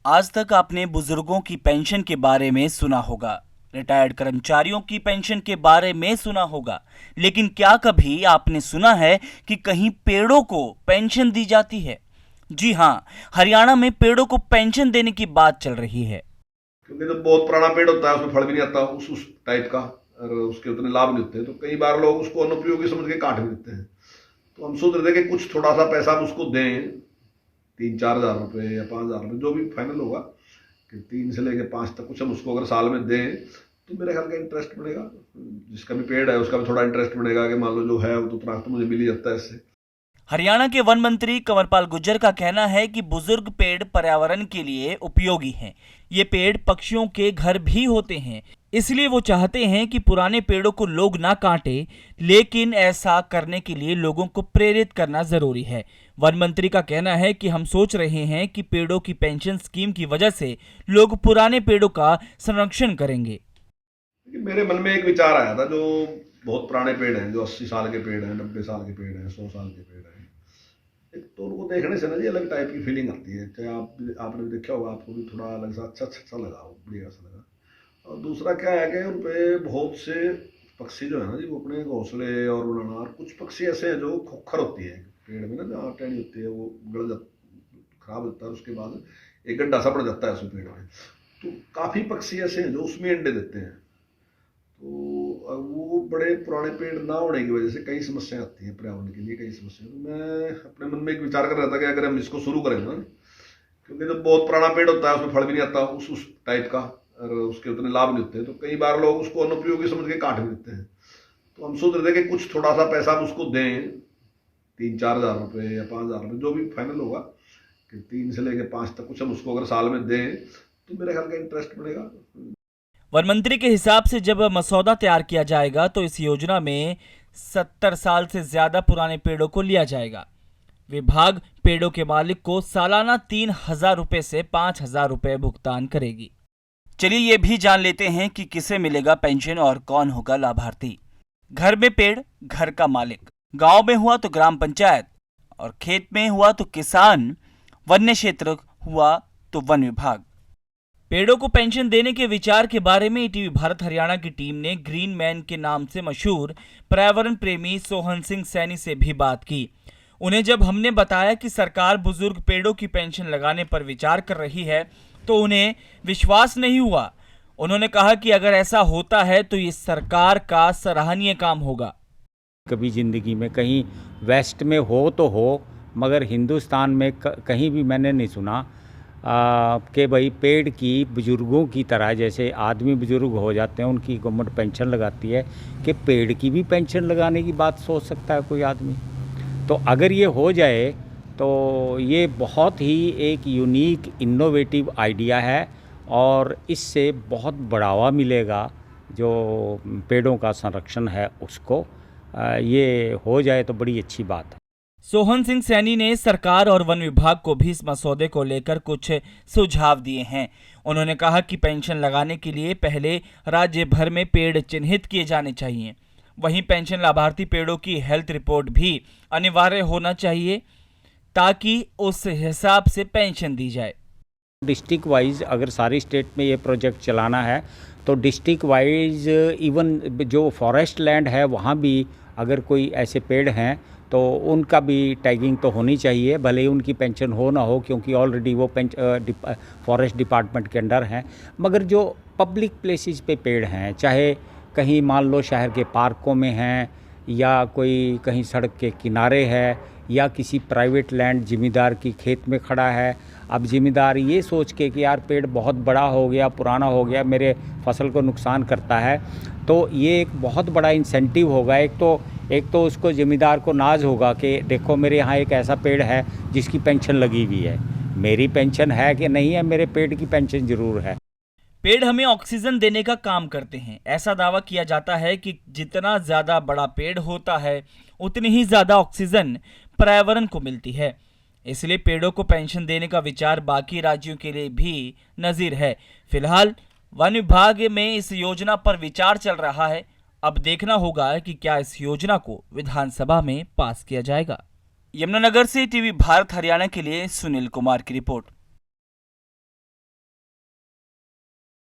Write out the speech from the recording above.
आज तक आपने बुजुर्गों की पेंशन के बारे में सुना होगा, रिटायर्ड कर्मचारियों की पेंशन के बारे में सुना होगा, लेकिन क्या कभी आपने सुना है कि कहीं पेड़ों को पेंशन दी जाती है? जी हाँ, हरियाणा में पेड़ों को पेंशन देने की बात चल रही है। क्योंकि जो बहुत पुराना पेड़ होता है उसमें फल भी नहीं आता उस टाइप का, और उसके उतने लाभ नहीं होते, तो कई बार लोग उसको अनुपयोगी समझ के काट भी देते हैं। तो हम सोच रहे थे कि कुछ थोड़ा सा पैसा हम उसको दें, 3-4 हज़ार रुपये या 5 हज़ार रुपये, जो भी फाइनल होगा, कि 3 से लेकर 5 तक कुछ हम उसको अगर साल में दें तो मेरे ख्याल का इंटरेस्ट बनेगा। जिसका भी पेड़ है उसका भी थोड़ा इंटरेस्ट बनेगा कि मान लो जो है वो तो उतना तो मुझे मिल ही जाता है इससे। हरियाणा के वन मंत्री कंवरपाल गुर्जर का कहना है कि बुजुर्ग पेड़ पर्यावरण के लिए उपयोगी हैं। ये पेड़ पक्षियों के घर भी होते हैं, इसलिए वो चाहते हैं कि पुराने पेड़ों को लोग ना काटें, लेकिन ऐसा करने के लिए लोगों को प्रेरित करना जरूरी है। वन मंत्री का कहना है कि हम सोच रहे हैं कि पेड़ों की पेंशन स्कीम की वजह से लोग पुराने पेड़ों का संरक्षण करेंगे। लेकिन मेरे मन में एक विचार आया था, जो बहुत पुराने पेड़ हैं, जो 80 साल के पेड़ हैं, 90 साल के पेड़ हैं, 100 साल के पेड़ हैं, एक तो उनको देखने से ना जी अलग टाइप की फीलिंग आती है। चाहे आपने भी देखा होगा, आपको भी थोड़ा अलग सा अच्छा लगा हो, बढ़िया सा लगा। और दूसरा क्या है कि उन पे बहुत से पक्षी जो है ना जी, वो अपने घोंसले और बनाना, और कुछ पक्षी ऐसे हैं जो खोखर होती है पेड़ में ना, जहाँ टहनी होती है वो गड़ जा खराब होता है, उसके बाद एक गड्ढा सा पड़ जाता है उस पेड़ में। तो काफ़ी पक्षी ऐसे हैं जो उसमें अंडे देते हैं। तो अब वो बड़े पुराने पेड़ ना होने की वजह से कई समस्याएं आती हैं पर्यावरण के लिए, कई समस्याएं। तो मैं अपने मन में एक विचार कर रहा था कि अगर हम इसको शुरू करें ना, क्योंकि जो बहुत पुराना पेड़ होता है उसमें फल भी नहीं आता उस टाइप का, और उसके उतने लाभ नहीं होते, तो कई बार लोग उसको अनुपयोगी समझ के काट भी देते हैं। तो हम सोच रहे थे कि कुछ थोड़ा सा पैसा हम उसको दें, 3-4 हज़ार रुपये या 5 हज़ार रुपये, जो भी फाइनल होगा, कि 3 से लेकर 5 तक कुछ हम उसको अगर साल में दें तो मेरे ख्याल का इंटरेस्ट बनेगा। वन मंत्री के हिसाब से जब मसौदा तैयार किया जाएगा तो इस योजना में 70 साल से ज्यादा पुराने पेड़ों को लिया जाएगा। विभाग पेड़ों के मालिक को सालाना 3,000 रुपए से 5,000 रुपए भुगतान करेगी। चलिए ये भी जान लेते हैं कि किसे मिलेगा पेंशन और कौन होगा लाभार्थी। घर में पेड़, घर का मालिक। गांव में हुआ तो ग्राम पंचायत, और खेत में हुआ तो किसान, वन्य क्षेत्र हुआ तो वन विभाग। पेड़ों को पेंशन देने के विचार के बारे में ईटीवी भारत हरियाणा की टीम ने ग्रीन मैन के नाम से मशहूर पर्यावरण प्रेमी सोहन सिंह सैनी से भी बात की। उन्हें जब हमने बताया कि सरकार बुजुर्ग पेड़ों की पेंशन लगाने पर विचार कर रही है तो उन्हें विश्वास नहीं हुआ। उन्होंने कहा कि अगर ऐसा होता है तो ये सरकार का सराहनीय काम होगा। कभी ज़िंदगी में कहीं वेस्ट में हो तो हो, मगर हिंदुस्तान में कहीं भी मैंने नहीं सुना कि भाई पेड़ की बुज़ुर्गों की तरह, जैसे आदमी बुज़ुर्ग हो जाते हैं उनकी गवर्नमेंट पेंशन लगाती है, कि पेड़ की भी पेंशन लगाने की बात सोच सकता है कोई आदमी। तो अगर ये हो जाए तो ये बहुत ही एक यूनिक इनोवेटिव आइडिया है, और इससे बहुत बढ़ावा मिलेगा जो पेड़ों का संरक्षण है उसको। ये हो जाए तो बड़ी अच्छी बात है। सोहन सिंह सैनी ने सरकार और वन विभाग को भी इस मसौदे को लेकर कुछ सुझाव दिए हैं। उन्होंने कहा कि पेंशन लगाने के लिए पहले राज्य भर में पेड़ चिन्हित किए जाने चाहिए। वहीं पेंशन लाभार्थी पेड़ों की हेल्थ रिपोर्ट भी अनिवार्य होना चाहिए ताकि उस हिसाब से पेंशन दी जाए। डिस्ट्रिक्ट वाइज अगर सारी स्टेट में ये प्रोजेक्ट चलाना है तो डिस्ट्रिक्ट वाइज इवन जो फॉरेस्ट लैंड है वहाँ भी अगर कोई ऐसे पेड़ हैं तो उनका भी टैगिंग तो होनी चाहिए, भले ही उनकी पेंशन हो ना हो, क्योंकि ऑलरेडी वो फॉरेस्ट डिपार्टमेंट के अंडर हैं। मगर जो पब्लिक प्लेसेस पे पेड़ हैं, चाहे कहीं मान लो शहर के पार्कों में हैं, या कोई कहीं सड़क के किनारे है, या किसी प्राइवेट लैंड ज़िम्मेदार की खेत में खड़ा है। अब ज़िम्मेदार ये सोच के कि यार पेड़ बहुत बड़ा हो गया, पुराना हो गया, मेरे फसल को नुकसान करता है, तो ये एक बहुत बड़ा इंसेंटिव होगा। एक तो उसको ज़िम्मेदार को नाज होगा कि देखो मेरे यहाँ एक ऐसा पेड़ है जिसकी पेंशन लगी हुई है, मेरी पेंशन है कि नहीं है, मेरे पेड़ की पेंशन ज़रूर है। पेड़ हमें ऑक्सीजन देने का काम करते हैं। ऐसा दावा किया जाता है कि जितना ज्यादा बड़ा पेड़ होता है उतनी ही ज्यादा ऑक्सीजन पर्यावरण को मिलती है। इसलिए पेड़ों को पेंशन देने का विचार बाकी राज्यों के लिए भी नजीर है। फिलहाल वन विभाग में इस योजना पर विचार चल रहा है। अब देखना होगा कि क्या इस योजना को विधानसभा में पास किया जाएगा। यमुनानगर से टीवी भारत हरियाणा के लिए सुनील कुमार की रिपोर्ट।